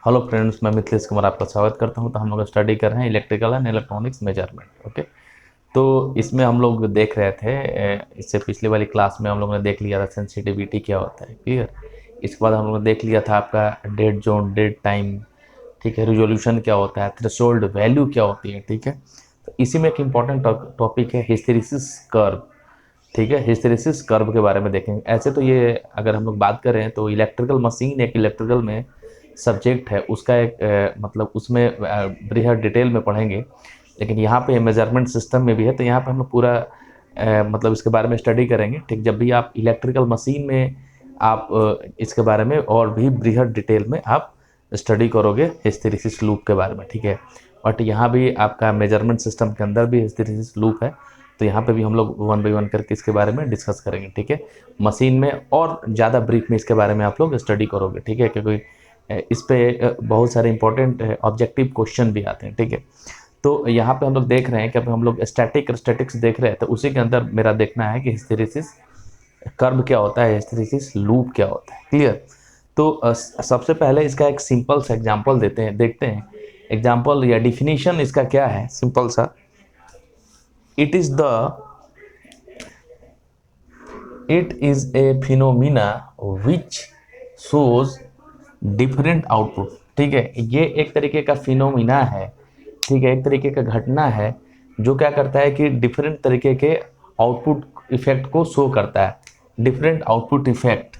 Hello friends, मैं मिथिलेश कुमार आपका स्वागत करता हूं। तो हम लोग स्टडी कर रहे हैं electrical and electronics measurement. Okay, तो इसमें हम लोग देख रहे थे इससे पिछले वाली क्लास में हम लोग ने देख लिया था सेंसिटिविटी क्या होता है, क्लियर। इसके बाद हम लोग ने देख लिया था आपका डेड जोन, डेड टाइम, ठीक है, रिजोल्यूशन क्या होता है, थ्रेशोल्ड वैल्यू क्या होती है, ठीक है। तो इसी में एक इम्पॉर्टेंट टॉपिक है हिस्टेरिसिस कर्व, ठीक है। हिस्टेरिसिस कर्व के बारे में देखेंगे। ऐसे तो ये अगर हम लोग बात करें तो इलेक्ट्रिकल मशीन एक इलेक्ट्रिकल में सब्जेक्ट है, उसका एक मतलब उसमें बृहद डिटेल में पढ़ेंगे। लेकिन यहाँ पे मेजरमेंट सिस्टम में भी है, तो यहाँ पे हम लोग पूरा मतलब इसके बारे में स्टडी करेंगे, ठीक। जब भी आप इलेक्ट्रिकल मशीन में आप इसके बारे में और भी बृहद डिटेल में आप स्टडी करोगे हिस्टेरिसिस लूप के बारे में, ठीक है। बट यहाँ भी आपका मेजरमेंट सिस्टम के अंदर भी हिस्टेरिसिस लूप है, तो यहाँ पे भी हम लोग वन बाई वन करके इसके बारे में डिस्कस करेंगे, ठीक है। मशीन में और ज़्यादा ब्रीफ में इसके बारे में आप लोग स्टडी करोगे, ठीक है, क्योंकि इस पे बहुत सारे इंपॉर्टेंट ऑब्जेक्टिव क्वेश्चन भी आते हैं, ठीक है। तो यहाँ पे हम लोग देख रहे हैं कि अब हम लोग स्टैटिक्स देख रहे हैं, तो उसी के अंदर मेरा देखना है कि हिस्टेरिसिस कर्व क्या होता है, हिस्टेरिसिस लूप क्या होता है, क्लियर। तो सबसे पहले इसका एक सिंपल सा एग्जांपल देखते हैं एग्जांपल या डिफिनीशन इसका क्या है, सिंपल सा। It is a phenomena which shows different output, ठीक है। ये एक तरीके का फिनोमिना है, ठीक है, एक तरीके का घटना है जो क्या करता है कि डिफरेंट तरीके के आउटपुट इफेक्ट को शो करता है, डिफरेंट आउटपुट इफेक्ट,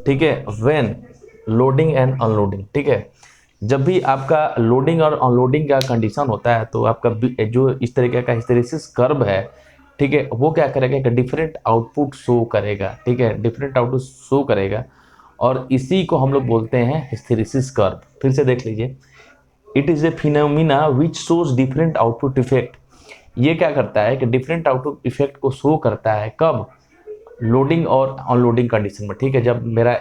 ठीक है, व्हेन लोडिंग एंड अनलोडिंग, ठीक है। जब भी आपका लोडिंग और अनलोडिंग का कंडीशन होता है तो आपका जो इस तरीके का हिस्टेरिसिस कर्व है, ठीक है, वो क्या करेगा कि डिफरेंट आउटपुट शो करेगा, ठीक है, डिफरेंट आउटपुट शो करेगा। और इसी को हम लोग बोलते हैं हिस्टेरिसिस कर्व। फिर से देख लीजिए, it is a phenomena which shows different output effect. ये क्या करता है कि डिफरेंट आउटपुट इफेक्ट को शो करता है कब, लोडिंग और अनलोडिंग कंडीशन में, ठीक है। जब मेरा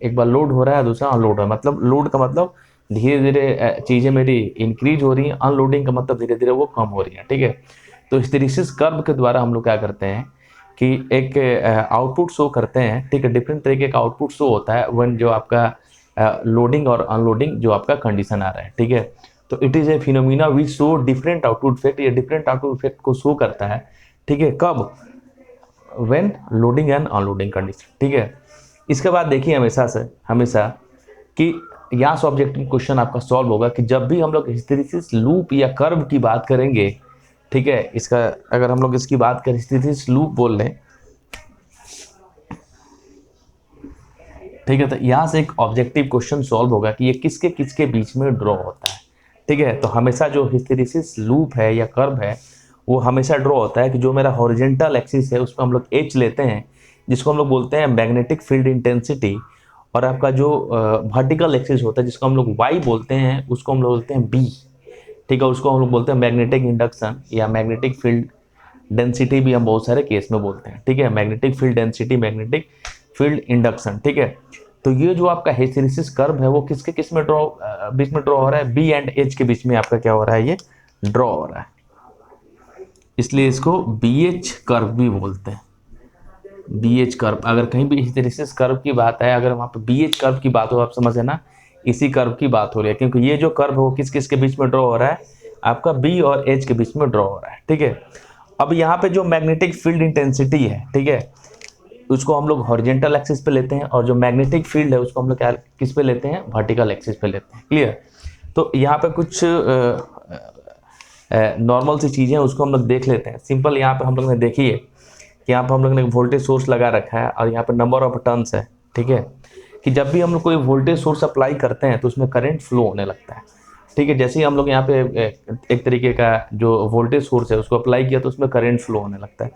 एक बार लोड हो रहा है, दूसरा अनलोड हो रहा है, मतलब लोड का मतलब धीरे धीरे चीज़ें मेरी इंक्रीज हो रही हैं, अनलोडिंग का मतलब धीरे धीरे वो कम हो रही हैं, ठीक है। तो हिस्टेरिसिस कर्व के द्वारा हम लोग क्या करते हैं कि एक आउटपुट शो करते हैं, ठीक है, डिफरेंट तरीके का आउटपुट शो होता है वन जो आपका लोडिंग और अनलोडिंग जो आपका कंडीशन आ रहा है, ठीक है। तो it is a phenomena which show different output effect, ये डिफरेंट आउटपुट इफेक्ट को शो करता है, ठीक है, कब, when loading and unloading condition, ठीक है। इसके बाद देखिए हमेशा कि यहाँ से ऑब्जेक्टिव क्वेश्चन आपका सॉल्व होगा कि जब भी हम लोग हिस्टेरिसिस लूप या कर्व की बात करेंगे, ठीक है, इसका अगर हम लोग इसकी बात करें, हिस्टेरिसिस लूप बोल लें, ठीक है, तो यहाँ से एक ऑब्जेक्टिव क्वेश्चन सॉल्व होगा कि ये किसके किसके बीच में ड्रॉ होता है, ठीक है। तो हमेशा जो हिस्टेरिसिस लूप है या कर्व है वो हमेशा ड्रॉ होता है कि जो मेरा हॉरिजेंटल एक्सिस है उस पर हम लोग एच लेते हैं, जिसको हम लोग बोलते हैं मैग्नेटिक फील्ड इंटेंसिटी। और आपका जो वर्टिकल एक्सिस होता है जिसको हम लोग वाई बोलते हैं, उसको हम लोग बोलते हैं बी, ठीक है। उसको हम लोग बोलते हैं मैग्नेटिक इंडक्शन या मैग्नेटिक फील्ड डेंसिटी भी हम बहुत सारे केस में बोलते हैं, ठीक है। Magnetic field density, magnetic field induction, ठीक है। तो ये जो आपका हिस्टेरिसिस कर्व है वो किसके किस में बीच में ड्रॉ हो रहा है, बी एंड एच के बीच में आपका क्या हो रहा है, ये ड्रॉ हो रहा है, इसलिए इसको बी एच कर्व भी बोलते हैं। बी एच कर्व, अगर कहीं भी हिस्टेरिसिस कर्व की बात है, अगर वहाँ पे बी एच कर्व की बात हो, आप समझ ना इसी कर्व की बात हो रही है, क्योंकि ये जो कर्व है वो किस किस के बीच में ड्रॉ हो रहा है, आपका बी और एच के बीच में ड्रॉ हो रहा है, ठीक है। अब यहाँ पे जो मैग्नेटिक फील्ड इंटेंसिटी है, ठीक है, उसको हम लोग हॉरिजेंटल एक्सिस पे लेते हैं, और जो मैग्नेटिक फील्ड है उसको हम लोग क्या किस पे लेते हैं, वर्टिकल एक्सिस पे लेते हैं, क्लियर। तो यहाँ पे कुछ नॉर्मल सी चीज़ें उसको हम लोग देख लेते हैं। सिंपल यहाँ पे हम लोग ने देखी है कि यहाँ पे हम लोग ने वोल्टेज सोर्स लगा रखा है और यहाँ पे नंबर ऑफ टर्न्स है, ठीक है। कि जब भी हम लोग कोई वोल्टेज सोर्स अप्लाई करते हैं तो उसमें करंट फ्लो होने लगता है, ठीक है। जैसे ही हम लोग यहाँ पे एक तरीके का जो वोल्टेज सोर्स है उसको अप्लाई किया तो उसमें करंट फ्लो होने लगता है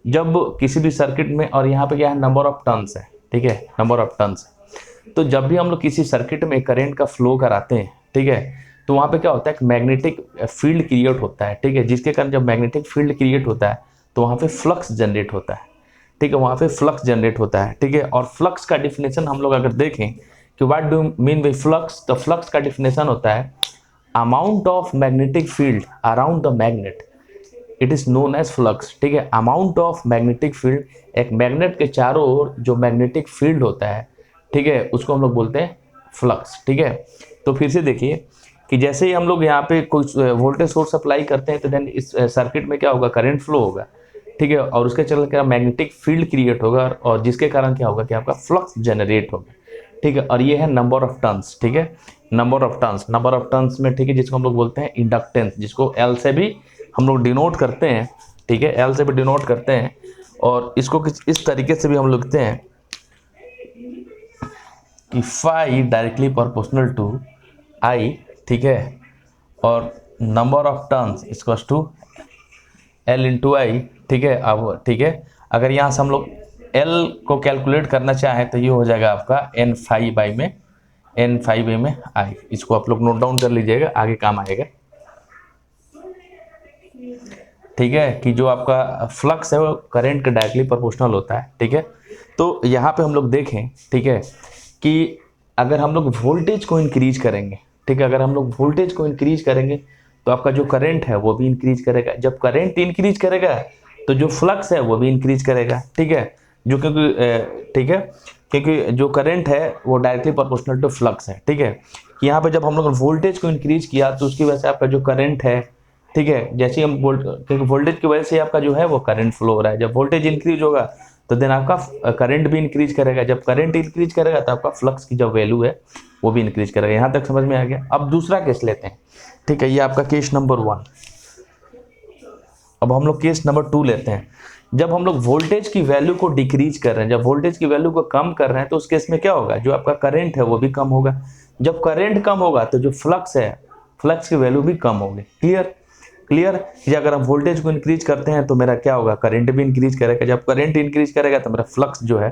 जब किसी भी सर्किट में। और यहाँ पे क्या है, नंबर ऑफ टर्न्स है, ठीक है, नंबर ऑफ टर्न्स। तो जब भी हम लोग किसी सर्किट में करंट का फ्लो कराते हैं, ठीक है, तो वहाँ पे क्या होता है, मैग्नेटिक फील्ड क्रिएट होता है, ठीक है, जिसके कारण जब मैग्नेटिक फील्ड क्रिएट होता है तो वहाँ पे फ्लक्स जनरेट होता है, ठीक है, वहाँ पे फ्लक्स जनरेट होता है, ठीक है। और फ्लक्स का डिफिनेशन हम लोग अगर देखें कि what do mean by flux, तो फ्लक्स का डिफिनेशन होता है amount of magnetic field around the magnet, it is known as flux, ठीक है। अमाउंट ऑफ मैग्नेटिक फील्ड, एक मैग्नेट के चारों ओर जो मैग्नेटिक फील्ड होता है, ठीक है, उसको हम लोग बोलते हैं फ्लक्स। ठीक है, तो फिर से देखिए कि जैसे ही हम लोग यहाँ पे कोई वोल्टेज सोर्स अप्लाई करते हैं तो देन इस सर्किट में क्या होगा, करंट फ्लो होगा। ठीक है, और उसके चलते क्या मैग्नेटिक फील्ड क्रिएट होगा और जिसके कारण क्या होगा कि आपका फ्लक्स जनरेट होगा। ठीक है, और ये है नंबर ऑफ टर्न्स। ठीक है, नंबर ऑफ टर्न्स में, ठीक है, जिसको हम लोग बोलते हैं इंडक्टेंस, जिसको एल से भी हम लोग डिनोट करते हैं। ठीक है, एल से भी डिनोट करते हैं और इसको इस तरीके से भी हम लोग लिखते हैं कि phi directly proportional to I. ठीक है, और number of turns equals to L into I. ठीक है, अब ठीक है, अगर यहाँ से हम लोग एल को कैलकुलेट करना चाहें तो ये हो जाएगा आपका एन फाई बाई में आई। इसको आप लोग नोट डाउन कर लीजिएगा, आगे काम आएगा। ठीक है, कि जो आपका फ्लक्स है वो करंट के डायरेक्टली प्रोपोर्शनल होता है। ठीक है, तो यहाँ पे हम लोग देखें, ठीक है, कि अगर हम लोग वोल्टेज को इंक्रीज करेंगे, ठीक है, अगर हम लोग वोल्टेज को इंक्रीज करेंगे तो आपका जो करंट है वो भी इंक्रीज करेगा। जब करंट इंक्रीज करेगा तो जो फ्लक्स है वो भी इंक्रीज करेगा। ठीक है, जो क्योंकि ठीक है, क्योंकि जो करंट है वो डायरेक्टली प्रोपोर्शनल टू फ्लक्स है। ठीक है, कि यहाँ पे जब हम लोग वोल्टेज को इंक्रीज किया तो उसकी वजह से आपका जो करंट है, ठीक है, जैसे हम क्योंकि वोल्टेज की वजह से आपका जो है वो करंट फ्लो हो रहा है। जब वोल्टेज इंक्रीज होगा तो देन आपका करंट भी इंक्रीज करेगा। जब करंट इंक्रीज करेगा तो आपका फ्लक्स की जो वैल्यू है वो भी इंक्रीज करेगा। यहाँ तक समझ में आ गया। अब दूसरा केस लेते हैं। ठीक है, ये आपका केस नंबर 1। अब हम लोग केस नंबर 2 लेते हैं। जब हम लोग वोल्टेज की वैल्यू को डिक्रीज कर रहे हैं, जब वोल्टेज की वैल्यू को कम कर रहे हैं, तो उस केस में क्या होगा, जो आपका करंट है वो भी कम होगा। जब करंट कम होगा तो जो फ्लक्स है, फ्लक्स की वैल्यू भी कम होगी। क्लियर कि अगर हम वोल्टेज को इंक्रीज करते हैं तो मेरा क्या होगा, करंट भी इंक्रीज करेगा। जब करंट इंक्रीज करेगा तो मेरा फ्लक्स जो है,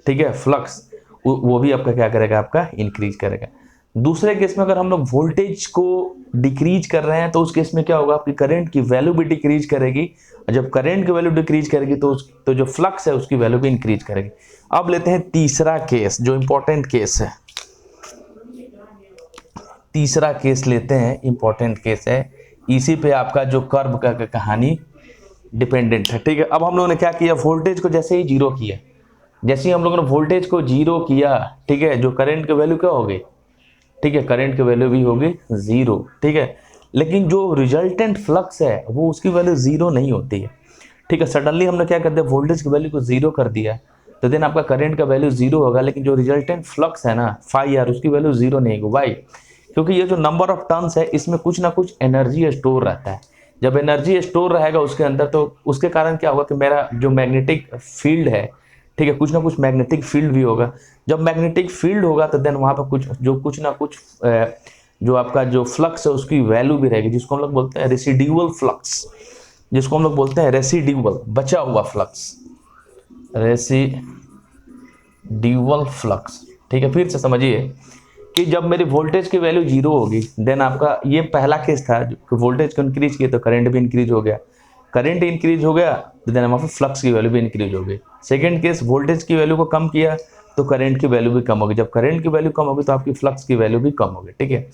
ठीक है, फ्लक्स वो भी आपका क्या करेगा, आपका इंक्रीज करेगा। दूसरे केस में अगर हम लोग वोल्टेज को डिक्रीज कर रहे हैं तो उस केस में क्या होगा, आपकी करंट की वैल्यू भी डिक्रीज करेगी। और जब करंट की वैल्यू डिक्रीज करेगी तो जो फ्लक्स है उसकी वैल्यू भी इंक्रीज करेगी। अब लेते हैं तीसरा केस, जो इंपॉर्टेंट केस है। तीसरा केस लेते हैं, इंपॉर्टेंट केस है। इसी पे आपका जो कर्व का कहानी डिपेंडेंट है। ठीक है, अब हम लोगों ने क्या किया, वोल्टेज को जैसे ही जीरो किया, जैसे ही हम लोगों ने वोल्टेज को जीरो किया, ठीक है, जो करंट की वैल्यू क्या होगी, ठीक है, करंट की वैल्यू भी होगी जीरो। ठीक है, लेकिन जो रिजल्टेंट फ्लक्स है वो उसकी वैल्यू जीरो नहीं होती है। ठीक है, सडनली हमने क्या कर दिया, वोल्टेज की वैल्यू को जीरो कर दिया तो देन आपका करंट का वैल्यू जीरो होगा, लेकिन जो रिजल्टेंट फ्लक्स है ना फाई आर, उसकी वैल्यू जीरो नहीं होगी। वाई? क्योंकि ये जो नंबर ऑफ टर्न्स है इसमें कुछ ना कुछ एनर्जी स्टोर रहता है। जब एनर्जी स्टोर रहेगा उसके अंदर तो उसके कारण क्या होगा कि मेरा जो मैग्नेटिक फील्ड है, ठीक है, कुछ ना कुछ मैग्नेटिक फील्ड भी होगा। जब मैग्नेटिक फील्ड होगा तो देन वहाँ पर कुछ ना कुछ जो आपका जो फ्लक्स है उसकी वैल्यू भी रहेगी, जिसको हम लोग बोलते हैं रेसिड्यूअल फ्लक्स, जिसको हम लोग बोलते हैं रेसिड्यूअल, बचा हुआ फ्लक्स, रेसिड्यूअल फ्लक्स। ठीक है, फिर से समझिए कि जब मेरी वोल्टेज की वैल्यू जीरो होगी देन आपका, ये पहला केस था कि वोल्टेज को इंक्रीज किया तो करंट भी इंक्रीज हो गया, करंट इंक्रीज हो गया तो देन हमारे फ्लक्स की वैल्यू भी इंक्रीज हो गई। सेकंड केस, वोल्टेज की वैल्यू को कम किया तो करंट की वैल्यू भी कम होगी, जब करंट की वैल्यू कम होगी तो आपकी फ्लक्स की वैल्यू भी कम होगी। ठीक है,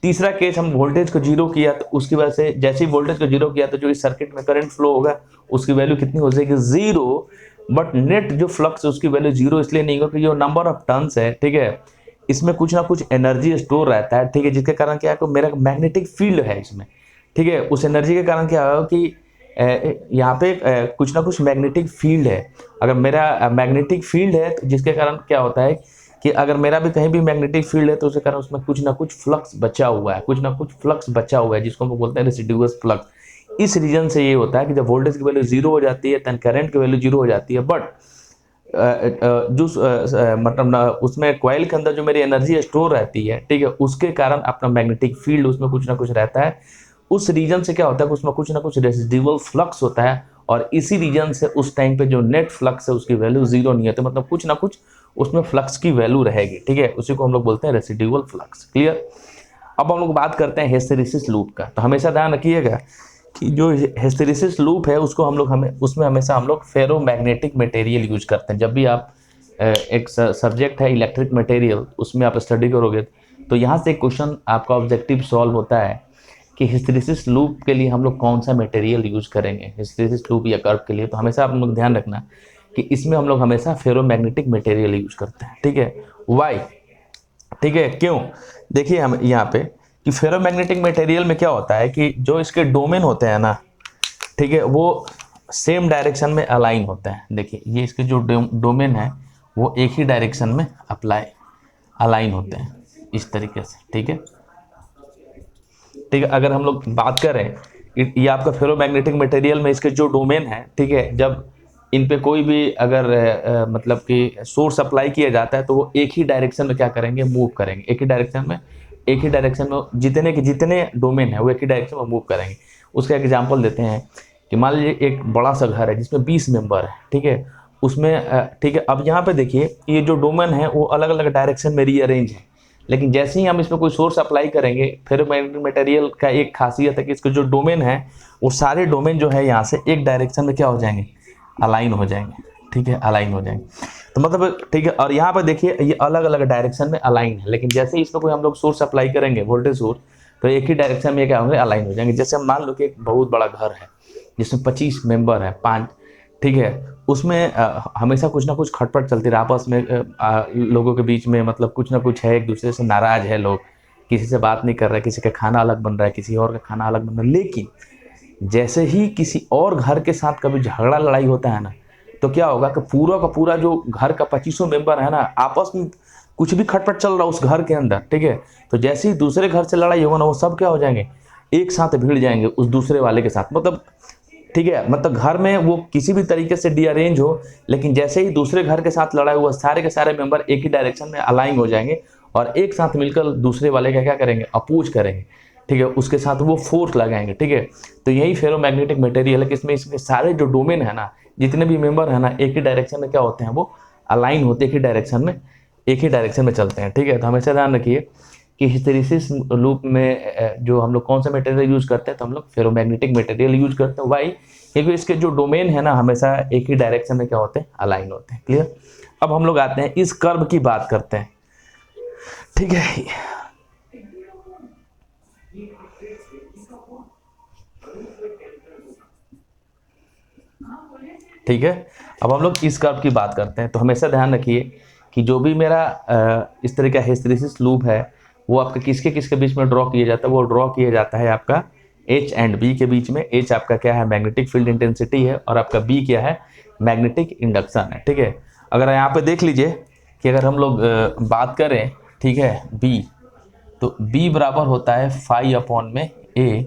तीसरा केस, हम वोल्टेज को जीरो किया तो उसकी वजह से, जैसे ही वोल्टेज को जीरो किया तो जो इस सर्किट में करंट फ्लो होगा उसकी वैल्यू कितनी हो जाएगी, जीरो। बट नेट जो फ्लक्स है उसकी वैल्यू जीरो इसलिए नहीं होगी, जो नंबर ऑफ टर्न्स है, ठीक है, इसमें कुछ ना कुछ एनर्जी स्टोर रहता है। ठीक है, जिसके कारण क्या है, मेरा मैग्नेटिक फील्ड है इसमें, ठीक है, उस एनर्जी के कारण क्या होगा कि यहाँ पे कुछ ना कुछ मैग्नेटिक फील्ड है। अगर मेरा मैग्नेटिक फील्ड है तो जिसके कारण क्या होता है कि अगर मेरा भी कहीं भी मैग्नेटिक फील्ड है तो उसके कारण उसमें कुछ ना कुछ फ्लक्स बचा हुआ है, कुछ ना कुछ फ्लक्स बचा हुआ है, जिसको हम बोलते हैं रेसिड्यूअल फ्लक्स। इस रीजन से ये होता है कि जब वोल्टेज की वैल्यू जीरो हो जाती है तब करंट की वैल्यू जीरो हो जाती है, बट जो मतलब उसमें कॉइल के अंदर जो मेरी एनर्जी स्टोर रहती है, ठीक है, उसके कारण अपना मैग्नेटिक फील्ड उसमें कुछ ना कुछ रहता है। उस रीजन से क्या होता है कि उसमें कुछ ना कुछ रेसिड्यूअल फ्लक्स होता है, और इसी रीजन से उस टाइम पे जो नेट फ्लक्स है उसकी वैल्यू जीरो नहीं होती, मतलब कुछ ना कुछ उसमें फ्लक्स की वैल्यू रहेगी। ठीक है, उसी को हम लोग बोलते हैं रेसिड्यूअल फ्लक्स। क्लियर? अब हम लोग बात करते हैं हिस्टैरिसीस लूप का। तो हमेशा ध्यान रखिएगा कि जो हिस्टैरिसीस लूप है उसको उसमें हमेशा हम लोग फेरोमैग्नेटिक मटेरियल यूज करते हैं। जब भी आप एक सब्जेक्ट है इलेक्ट्रिक मटेरियल, उसमें आप स्टडी करोगे तो यहाँ से एक क्वेश्चन आपका ऑब्जेक्टिव सॉल्व होता है कि हिस्टैरिसीस लूप के लिए हम लोग कौन सा मटेरियल यूज करेंगे, हिस्टैरिसीस लूप या कर्व के लिए। तो हमेशा आप लोग ध्यान रखना कि इसमें हम लोग हमेशा फेरोमैग्नेटिक मटेरियल यूज करते हैं। ठीक है, वाई? ठीक है, क्यों? देखिए हम यहाँ पे कि फेरोमैग्नेटिक मटेरियल में क्या होता है कि जो इसके डोमेन होते हैं ना, ठीक है, वो सेम डायरेक्शन में अलाइन होते हैं। देखिए ये इसके जो डोमेन है वो एक ही डायरेक्शन में अलाइन होते हैं इस तरीके से, ठीक है। ठीक है, अगर हम लोग बात करें ये आपका फेरोमैग्नेटिक मटेरियल में इसके जो डोमेन है, ठीक है, जब इन पे कोई भी अगर मतलब कि सोर्स अप्लाई किया जाता है तो वो एक ही डायरेक्शन में क्या करेंगे, मूव करेंगे। एक ही डायरेक्शन में जितने के जितने डोमेन है वो एक ही डायरेक्शन में मूव करेंगे। उसका एग्जांपल देते हैं कि मान लीजिए एक बड़ा सा घर है जिसमें 20 मेंबर है, ठीक है, उसमें ठीक है, अब यहाँ पे देखिए ये जो डोमेन है वो अलग अलग डायरेक्शन में रीअरेंज है, लेकिन जैसे ही हम इसमें कोई सोर्स अप्लाई करेंगे, फेरोमैग्नेटिक मटेरियल का एक खासियत है कि इसके जो डोमेन है वो सारे डोमेन जो है यहाँ से एक डायरेक्शन में क्या हो जाएंगे, अलाइन हो जाएंगे, ठीक है, अलाइन हो जाएंगे। तो मतलब ठीक है, और यहाँ पर देखिए ये अलग अलग डायरेक्शन में अलाइन है, लेकिन जैसे ही इसमें कोई हम लोग सोर्स अप्लाई करेंगे, वोल्टेज सोर्स, तो एक ही डायरेक्शन में क्या होंगे, अलाइन हो जाएंगे। जैसे हम मान लो कि एक बहुत बड़ा घर है जिसमें 25 मेंबर है, 5, ठीक है, उसमें हमेशा कुछ ना कुछ खटपट चलती रहा आपस में, लोगों के बीच में, मतलब कुछ ना कुछ है, एक दूसरे से नाराज है, लोग किसी से बात नहीं कर रहे, किसी का खाना अलग बन रहा है, किसी और का खाना अलग बन रहा है। लेकिन जैसे ही किसी और घर के साथ कभी झगड़ा लड़ाई होता है ना, तो क्या होगा कि पूरा का पूरा जो घर का 25 मेंबर है ना, आपस में कुछ भी खटपट चल रहा है उस घर के अंदर, ठीक है, तो जैसे ही दूसरे घर से लड़ाई होगा ना, वो सब क्या हो जाएंगे, एक साथ भिड़ जाएंगे उस दूसरे वाले के साथ। मतलब ठीक है, मतलब घर में वो किसी भी तरीके से डीअरेंज हो, लेकिन जैसे ही दूसरे घर के साथ लड़ाई हुआ, सारे के सारे मेंबर एक ही डायरेक्शन में अलाइन हो जाएंगे और एक साथ मिलकर दूसरे वाले का क्या करेंगे, अपोज करेंगे, ठीक है, उसके साथ वो फोर्स लगाएंगे, ठीक है। तो यही फेरोमैग्नेटिक मटेरियल है कि इसमें इसके सारे जो डोमेन है ना, जितने भी मेंबर है ना, एक ही डायरेक्शन में क्या होते हैं, वो अलाइन होते, एक ही डायरेक्शन में चलते हैं, ठीक है। तो हमेशा ध्यान रखिए कि हिस्टैरिसीस लूप में जो हम लोग कौन सा मटेरियल यूज करते हैं, तो हम लोग फेरोमैग्नेटिक मटेरियल यूज करते हैं। वाई? क्योंकि इसके जो डोमेन है ना, हमेशा एक ही डायरेक्शन में क्या होते हैं, अलाइन होते हैं। क्लियर? अब हम लोग आते हैं इस कर्व की बात करते हैं, ठीक है। ठीक है, अब हम लोग इस कर्व की बात करते हैं। तो हमेशा ध्यान रखिए कि जो भी मेरा इस तरह का हिस्टैरिसीस लूप है, वो आपके किसके बीच में ड्रॉ किया जाता है, वो ड्रॉ किया जाता है आपका H एंड B के बीच में। H आपका क्या है, मैग्नेटिक फील्ड इंटेंसिटी है, और आपका B क्या है, मैग्नेटिक इंडक्शन है, ठीक है। अगर यहाँ पे देख लीजिए कि अगर हम लोग बात करें, ठीक है, B, तो B बराबर होता है फाई अपॉन में A,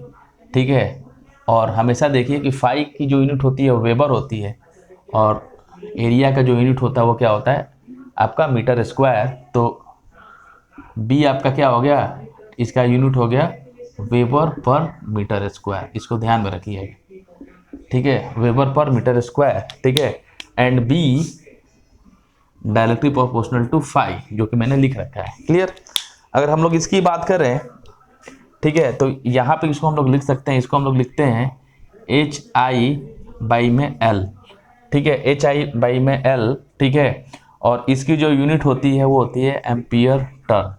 ठीक है। और हमेशा देखिए कि फाई की जो यूनिट होती है वो वेबर होती है, और एरिया का जो यूनिट होता है वो क्या होता है, आपका मीटर स्क्वायर। तो बी आपका क्या हो गया, इसका यूनिट हो गया वेबर पर मीटर स्क्वायर, इसको ध्यान में रखिए, ठीक है, वेबर पर मीटर स्क्वायर, ठीक है। And B directly proportional to phi, जो कि मैंने लिख रखा है। क्लियर? अगर हम लोग इसकी बात करें, ठीक है, तो यहाँ पे इसको हम लोग लिख सकते हैं, इसको हम लोग लिखते हैं HI/L, ठीक है, HI/L, ठीक है। और इसकी जो यूनिट होती है वो होती है एम्पियर टर्न,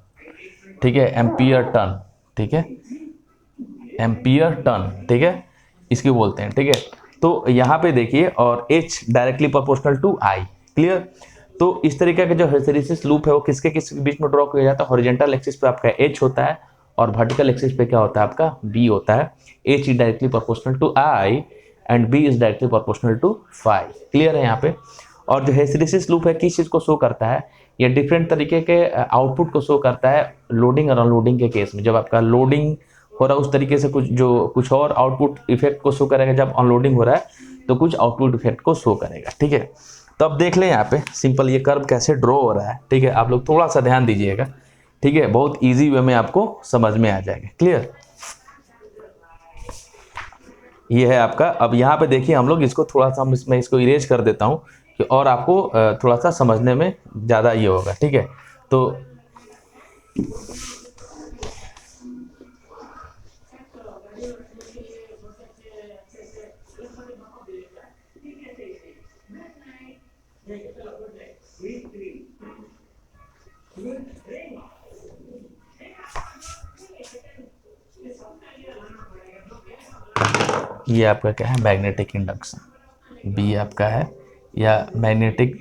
ठीक है, एम्पियर टर्न, ठीक है, एम्पियर टर्न, ठीक है, इसकी बोलते हैं, ठीक है। तो यहाँ पे देखिए, और H directly proportional to I। Clear? तो इस तरीके का जो हिस्टैरिसीस लूप है वो किसके बीच में ड्रॉ किया जाता है, हॉरिजॉन्टल एक्सिस पे आपका H होता है, और वर्टिकल एक्सिस पे क्या होता है, आपका B होता है। H is directly proportional to I and B is directly proportional to phi. Clear है यहाँ पे? और जो हिस्टैरिसीस लूप है किस चीज़ को शो करता है, ये डिफरेंट तरीके के आउटपुट को शो करता है लोडिंग और अनलोडिंग के केस में। जब आपका लोडिंग हो रहा है उस तरीके से कुछ और आउटपुट इफेक्ट को शो करेगा, जब अनलोडिंग हो रहा है तो कुछ आउटपुट इफेक्ट को शो करेगा, ठीक है। तो अब देख लें यहाँ पे सिंपल ये कर्व कैसे ड्रॉ हो रहा है, ठीक है, आप लोग थोड़ा सा ध्यान दीजिएगा, ठीक है, बहुत इजी वे में आपको समझ में आ जाएगा। क्लियर? ये है आपका। अब यहाँ पे देखिए हम लोग इसको थोड़ा सा मैं इसको इरेज कर देता हूँ कि और आपको थोड़ा सा समझने में ज़्यादा ये होगा, ठीक है। तो ये आपका क्या है, मैग्नेटिक इंडक्शन। बी आपका है, या मैग्नेटिक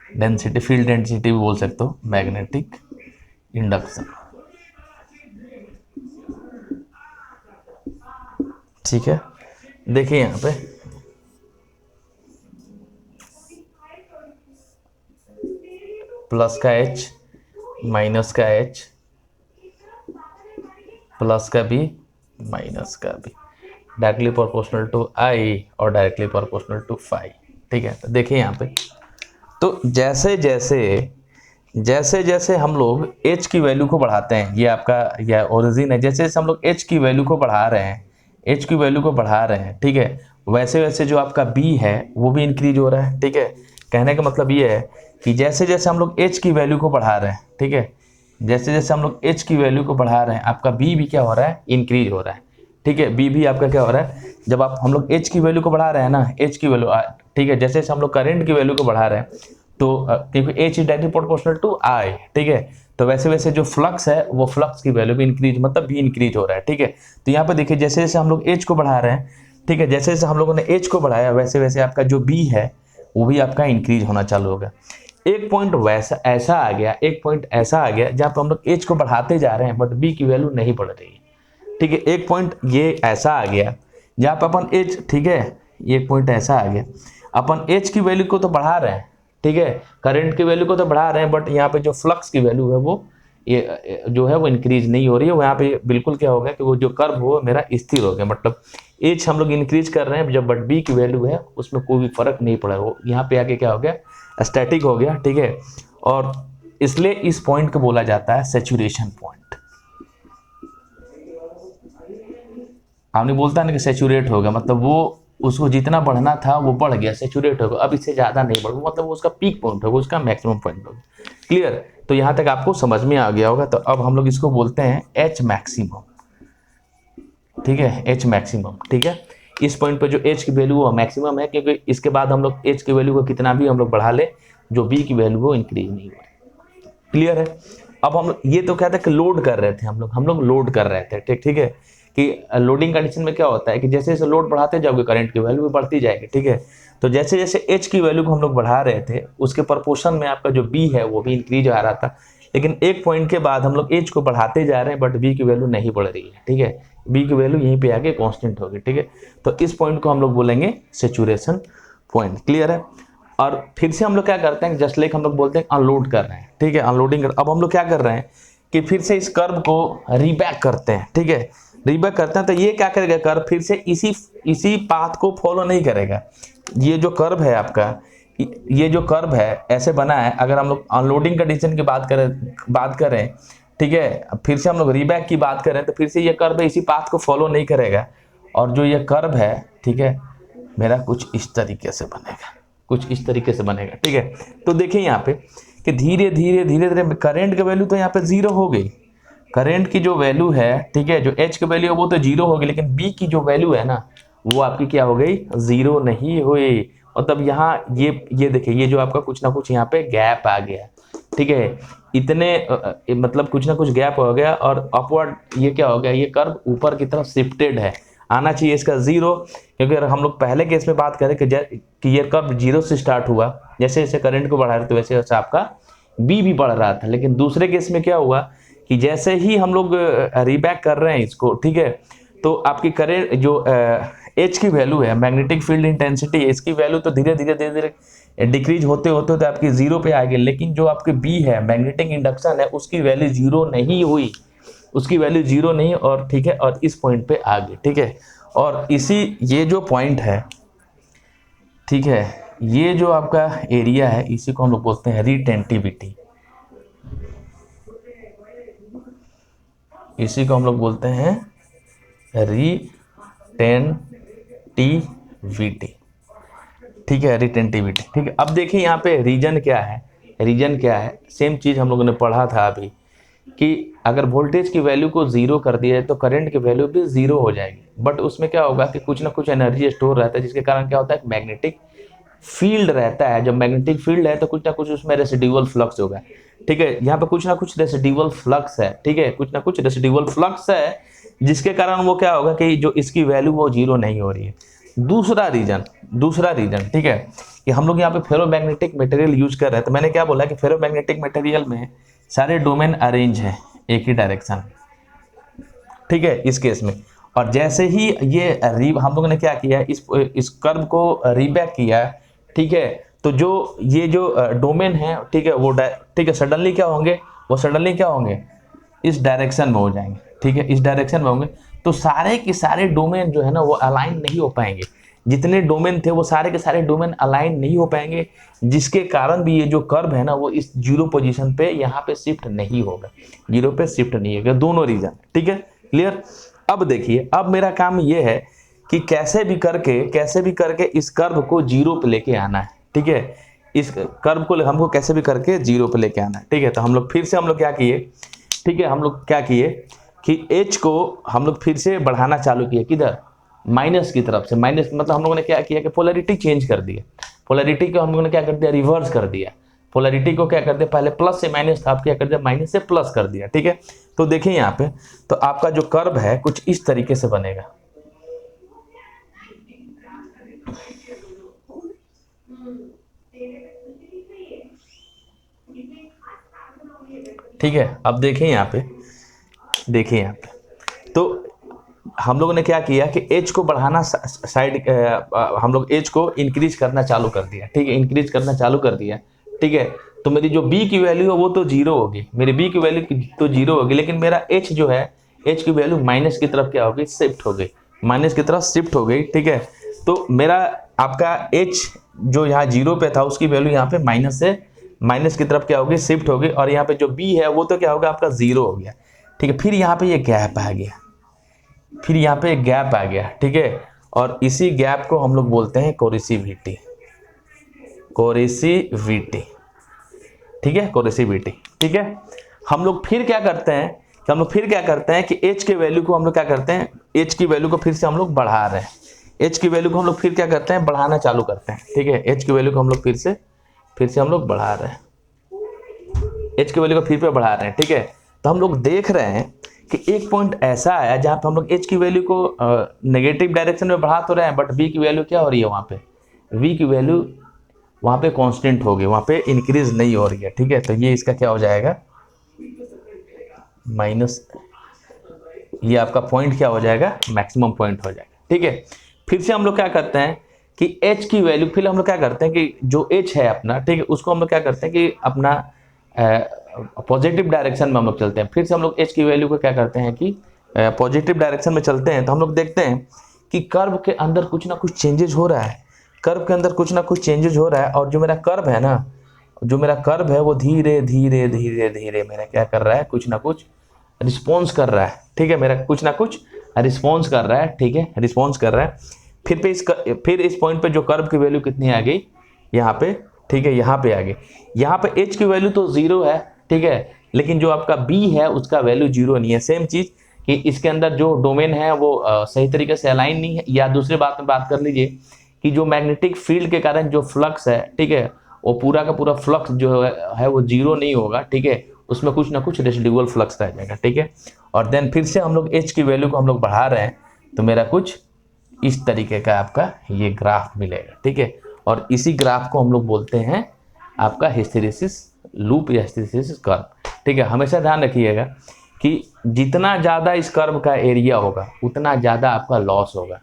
डेंसिटी, फील्ड डेंसिटी भी बोल सकते हो, मैग्नेटिक इंडक्शन। ठीक है, देखिए यहाँ पे प्लस का H, माइनस का H, प्लस का B, माइनस का B, directly proportional to I और डायरेक्टली प्रोपोर्शनल टू फाई। ठीक है, तो देखिए यहाँ पे, तो जैसे जैसे हम लोग H की वैल्यू को बढ़ाते हैं, ये आपका यह ओरिजिन है, जैसे जैसे हम लोग H की वैल्यू को बढ़ा रहे हैं, H की वैल्यू को बढ़ा रहे हैं, ठीक है, वैसे वैसे जो आपका B है वो भी इंक्रीज हो रहा है। ठीक है, कहने का मतलब ये है कि जैसे जैसे हम लोग H की वैल्यू को बढ़ा रहे हैं, ठीक है, जैसे जैसे हम लोग H की वैल्यू को बढ़ा रहे हैं, आपका B भी क्या हो रहा है, इंक्रीज हो रहा है। ठीक है, B भी आपका क्या हो रहा है, जब आप हम लोग H की वैल्यू को बढ़ा रहे हैं ना, H की वैल्यू, ठीक है, जैसे जैसे हम लोग करंट की वैल्यू को बढ़ा रहे हैं, तो क्योंकि H is directly proportional to I, ठीक है, तो वैसे वैसे जो फ्लक्स है वो फ्लक्स की वैल्यू भी इंक्रीज, मतलब भी इंक्रीज हो रहा है। ठीक है, तो यहाँ पे देखिए जैसे जैसे हम लोग H को बढ़ा रहे हैं, ठीक है, जैसे जैसे हम लोगों ने H को बढ़ाया वैसे वैसे आपका जो B है वो भी आपका इंक्रीज होना चालू हो गया। एक पॉइंट वैसा ऐसा आ गया, एक पॉइंट ऐसा आ गया जहाँ पे हम लोग H को बढ़ाते जा रहे हैं बट B की वैल्यू नहीं बढ़ रही है। ठीक है, एक पॉइंट ये ऐसा आ गया जहाँ पे अपन H, ठीक है, एक पॉइंट ऐसा आ गया, अपन H की वैल्यू को तो बढ़ा रहे हैं, ठीक है, करंट की वैल्यू को तो बढ़ा रहे हैं, बट यहाँ पे जो फ्लक्स की वैल्यू है वो ये जो है वो इंक्रीज नहीं हो रही है। यहाँ पे बिल्कुल क्या हो गया कि वो जो कर्व हो मेरा स्थिर हो गया, मतलब H हम लोग इंक्रीज कर रहे हैं जब, बट B की वैल्यू है उसमें कोई भी फर्क नहीं पड़ा, वो यहाँ पे आके क्या हो गया, स्टैटिक हो गया। ठीक है, और इसलिए इस पॉइंट को बोला जाता है सैचुरेशन पॉइंट। आपने बोलता है ना कि सैचुरेट हो गया, मतलब वो उसको जितना बढ़ना था वो बढ़ गया, सैचुरेट हो गया, अब इससे ज़्यादा नहीं बढ़, मतलब वो उसका पीक पॉइंट होगा, उसका मैक्सिमम पॉइंट होगा। क्लियर, तो यहाँ तक आपको समझ में आ गया होगा। तो अब हम लोग इसको बोलते हैं H मैक्सिमम। ठीक है, H मैक्सिमम। ठीक है, इस पॉइंट पर जो H की वैल्यू वो मैक्सिमम है, क्योंकि इसके बाद हम लोग H की वैल्यू को कितना भी हम लोग बढ़ा ले, जो B की वैल्यू वो इंक्रीज नहीं हो रही। क्लियर है, अब हम लोग ये तो क्या था कि लोड कर रहे थे, हम लोग लोड कर रहे थे। ठीक है, कि लोडिंग कंडीशन में क्या होता है कि जैसे जैसे लोड बढ़ाते जाओगे करंट की वैल्यू भी बढ़ती जाएगी। ठीक है, तो जैसे जैसे H की वैल्यू को हम लोग बढ़ा रहे थे उसके प्रोपोर्शन में आपका जो B है वो भी इंक्रीज आ रहा था, लेकिन एक पॉइंट के बाद हम लोग H को बढ़ाते जा रहे हैं बट B की वैल्यू नहीं बढ़ रही है। ठीक है, B की वैल्यू यहीं पे आके कांस्टेंट होगी। ठीक है, तो इस पॉइंट को हम लोग बोलेंगे सैचुरेशन पॉइंट। क्लियर है, और फिर से हम लोग क्या करते हैं, जस्ट लाइक हम लोग बोलते हैं अनलोड कर रहे हैं। ठीक है, अनलोडिंग अब हम लोग क्या कर रहे हैं कि फिर से इस कर्व को रीबैक करते हैं। ठीक है, रीबैक करते हैं तो ये क्या करेगा, कर्व फिर से इसी पाथ को फॉलो नहीं करेगा। ये जो कर्व है आपका, ये जो कर्व है ऐसे बना है, अगर हम लोग अनलोडिंग कंडीशन की बात करें, ठीक है, फिर से हम लोग रीबैक की बात करें तो फिर से ये कर्व इसी पाथ को फॉलो नहीं करेगा, और जो ये कर्व है, ठीक है, मेरा कुछ इस तरीके से बनेगा, कुछ इस तरीके से बनेगा। ठीक है, तो देखिए यहाँ पे कि धीरे धीरे धीरे धीरे करंट की वैल्यू तो यहाँ पे जीरो हो गई, करंट की जो वैल्यू है, ठीक है, जो H की वैल्यू है वो तो जीरो हो गई, लेकिन B की जो वैल्यू है ना वो आपकी क्या हो गई, जीरो नहीं हुई। मतलब यहाँ ये देखिए, ये जो आपका कुछ ना कुछ यहाँ पे गैप आ गया। ठीक है, इतने मतलब कुछ ना कुछ गैप हो गया, और अपवर्ड ये क्या हो गया, ये कर्व ऊपर की तरफ शिफ्टेड है, आना चाहिए इसका जीरो, क्योंकि अगर हम लोग पहले केस में बात करें कि ये कर्व जीरो से स्टार्ट हुआ, जैसे जैसे करंट को बढ़ा रहे थे वैसे वैसे आपका B भी बढ़ रहा था, लेकिन दूसरे केस में क्या हुआ कि जैसे ही हम लोग रीबैक कर रहे हैं इसको, ठीक है, तो आपकी करंट जो H की वैल्यू है, मैग्नेटिक फील्ड इंटेंसिटी, इसकी वैल्यू तो धीरे धीरे डिक्रीज होते होते तो आपकी जीरो पे आ गई, लेकिन जो आपके B है, मैग्नेटिक इंडक्शन है, उसकी वैल्यू जीरो नहीं हुई, उसकी वैल्यू जीरो नहीं, और ठीक है, और इस पॉइंट पे आ गई। ठीक है, और इसी ये जो पॉइंट है, ठीक है, ये जो आपका एरिया है इसी को हम लोग बोलते हैं रिटेंटिविटी, इसी को हम लोग बोलते हैं रिटेंटिविटी। ठीक है, रिटेंटिविटी। ठीक है, अब देखिए यहाँ पे रीजन क्या है, रीजन क्या है, सेम चीज हम लोगों ने पढ़ा था अभी कि अगर वोल्टेज की वैल्यू को जीरो कर दिया जाए तो करंट की वैल्यू भी जीरो हो जाएगी, बट उसमें क्या होगा कि कुछ ना कुछ एनर्जी स्टोर रहता है, जिसके कारण क्या होता है, मैग्नेटिक फील्ड रहता है। जब मैग्नेटिक फील्ड है तो कुछ ना कुछ उसमें रेसिडुअल फ्लक्स होगा। ठीक है, यहाँ पे कुछ ना कुछ रेसिडुअल फ्लक्स है। ठीक है, कुछ ना कुछ रेसिडुअल फ्लक्स है, जिसके कारण वो क्या होगा कि जो इसकी वैल्यू वो जीरो नहीं हो रही है। दूसरा रीजन, ठीक है, कि हम लोग यहाँ पे फेरोमैग्नेटिक मटेरियल यूज कर रहे हैं, तो मैंने क्या बोला कि फेरोमैग्नेटिक मटेरियल में सारे डोमेन अरेंज है एक ही डायरेक्शन, ठीक है, इस केस में। और जैसे ही ये हम लोगों ने क्या किया, इस कर्व को रीबैक किया, ठीक है, तो जो ये जो डोमेन है, ठीक है, वो ठीक है, सडनली क्या होंगे, वो सडनली क्या होंगे, इस डायरेक्शन में हो जाएंगे, ठीक है, इस डायरेक्शन में होंगे। तो सारे के सारे डोमेन जो है ना वो अलाइन नहीं हो पाएंगे, जितने डोमेन थे वो सारे के सारे डोमेन अलाइन नहीं हो पाएंगे, जिसके कारण भी ये जो कर्व है ना वो इस जीरो पोजीशन पे यहाँ पे शिफ्ट नहीं होगा, जीरो पे शिफ्ट नहीं होगा, दोनों रीजन, ठीक है, क्लियर। अब देखिए, अब मेरा काम ये है कि कैसे भी करके इस कर्व को जीरो पे लेके आना है, ठीक है, इस कर्व को हमको कैसे भी करके जीरो पे लेके आना है, ठीक है। तो हम लोग फिर से क्या किए, ठीक है, हम लोग क्या किए कि h को हम लोग फिर से बढ़ाना चालू किए, किधर, माइनस की तरफ से। माइनस मतलब हम लोगों ने क्या किया कि पोलैरिटी चेंज कर दिया, पोलैरिटी को हम लोगों ने क्या कर दिया, रिवर्स कर दिया। पोलैरिटी को क्या कर दिया, पहले प्लस से माइनस था, आप क्या कर दिया, माइनस से प्लस कर दिया, ठीक है। तो देखिए यहाँ पे, तो आपका जो कर्व है कुछ इस तरीके से बनेगा, ठीक है। अब देखिए यहाँ पे, देखिए यहाँ पे, तो हम लोगों ने क्या किया कि एच को बढ़ाना साइड, हम लोग एच को इंक्रीज करना चालू कर दिया, ठीक है, इंक्रीज करना चालू कर दिया, ठीक है। तो मेरी जो बी की वैल्यू है वो तो जीरो होगी, मेरी बी की वैल्यू तो जीरो होगी, लेकिन मेरा एच जो है, एच की वैल्यू माइनस की तरफ क्या होगी, शिफ्ट हो गई, माइनस की तरफ शिफ्ट हो गई, ठीक है। तो मेरा आपका एच जो यहाँ जीरो पे था उसकी वैल्यू यहाँ पे माइनस से माइनस की तरफ क्या होगी, शिफ्ट होगी, और यहाँ पे जो बी है वो तो क्या होगा, आपका जीरो हो गया, ठीक है। फिर यहाँ पे ये गैप आ गया, फिर यहाँ पे एक गैप आ गया, ठीक है, और इसी गैप को हम लोग बोलते हैं कोरिसिविटी, कोरिसिविटी, ठीक है, कोरिसिविटी, ठीक है। हम लोग फिर क्या करते हैं कि हम लोग फिर क्या करते हैं कि h के वैल्यू को हम लोग क्या करते हैं, h की वैल्यू को फिर से हम लोग बढ़ा रहे हैं, h की वैल्यू को हम लोग फिर क्या करते हैं, बढ़ाना चालू करते हैं, ठीक है, h की वैल्यू को हम लोग फिर से हम लोग बढ़ा रहे हैं, h की वैल्यू को फिर बढ़ा रहे हैं, ठीक है। तो हम लोग देख रहे हैं कि एक पॉइंट ऐसा आया जहां पे हम लोग h की वैल्यू को नेगेटिव डायरेक्शन में बढ़ा तो रहे हैं, बट v की वैल्यू क्या हो रही है, वहां पे v की वैल्यू वहां पे कांस्टेंट हो गई, वहां पे इंक्रीज नहीं हो रही है, ठीक है। तो ये इसका क्या हो जाएगा, माइनस, ये आपका पॉइंट क्या हो जाएगा, मैक्सिमम पॉइंट हो जाएगा, ठीक है। फिर से हम लोग क्या करते हैं कि h की वैल्यू, फिर हम लोग क्या करते हैं कि जो h है अपना, ठीक है, उसको हम लोग क्या करते हैं कि अपना पॉजिटिव डायरेक्शन में हम लोग चलते हैं। फिर से हम लोग h की वैल्यू को क्या करते हैं कि पॉजिटिव डायरेक्शन में चलते हैं। तो हम लोग देखते हैं कि कर्व के अंदर कुछ ना कुछ चेंजेस हो रहा है, कर्व के अंदर कुछ ना कुछ चेंजेस हो रहा है, और जो मेरा कर्व है ना, जो मेरा कर्व है वो धीरे धीरे धीरे धीरे मेरा क्या कर रहा है, कुछ ना कुछ रिस्पॉन्स कर रहा है, ठीक है, मेरा कुछ ना कुछ रिस्पॉन्स कर रहा है, ठीक है, रिस्पॉन्स कर रहा है। फिर इस पॉइंट पे जो कर्व की वैल्यू कितनी आ गई, यहाँ पे, ठीक है, यहाँ पे आ गई। यहाँ पे h की वैल्यू तो जीरो है, ठीक है, लेकिन जो आपका b है उसका वैल्यू जीरो नहीं है। सेम चीज कि इसके अंदर जो डोमेन है वो सही तरीके से अलाइन नहीं है, या दूसरी बात में बात कर लीजिए कि जो मैग्नेटिक फील्ड के कारण जो फ्लक्स है, ठीक है, वो पूरा का पूरा फ्लक्स जो है वो जीरो नहीं होगा, ठीक है, उसमें कुछ ना कुछ रेसिडुअल फ्लक्स रह जाएगा, ठीक है। और देन फिर से हम लोग h की वैल्यू को हम लोग बढ़ा रहे हैं, तो मेरा कुछ इस तरीके का आपका ये ग्राफ मिलेगा, ठीक है। और इसी ग्राफ को हम लोग बोलते हैं आपका हिस्टैरिसीस लूप या हिस्टैरिसीस कर्व, ठीक है। हमेशा ध्यान रखिएगा कि जितना ज़्यादा इस कर्व का एरिया होगा उतना ज़्यादा आपका लॉस होगा,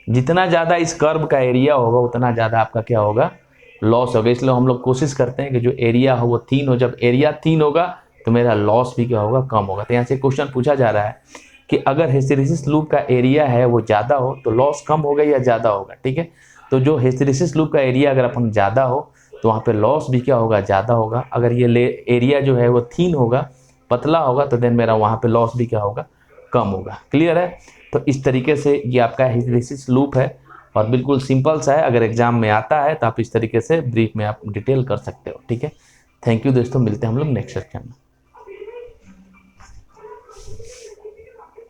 जितना ज़्यादा इस कर्व का एरिया होगा उतना ज़्यादा आपका क्या होगा, लॉस होगा। इसलिए हम लोग कोशिश करते हैं कि जो एरिया हो वो 3 हो, जब एरिया 3 होगा तो मेरा लॉस भी क्या होगा, कम होगा। तो यहाँ से क्वेश्चन पूछा जा रहा है कि अगर हिस्टैरिसीस लूप का एरिया है वो ज़्यादा हो तो लॉस कम होगा या ज़्यादा होगा, ठीक है। तो जो हिस्टैरिसीस लूप का एरिया अगर अपन ज़्यादा हो तो वहाँ पे लॉस भी क्या होगा, ज़्यादा होगा। अगर ये एरिया जो है वो थिन होगा, पतला होगा, तो देन मेरा वहाँ पे लॉस भी क्या होगा, कम होगा। क्लियर है। तो इस तरीके से ये आपका हिस्टैरिसीस लूप है और बिल्कुल सिंपल सा है। अगर एग्जाम में आता है तो आप इस तरीके से ब्रीफ में आप डिटेल कर सकते हो, ठीक है। थैंक यू दोस्तों, मिलते हैं हम लोग नेक्स्ट सेक्शन में।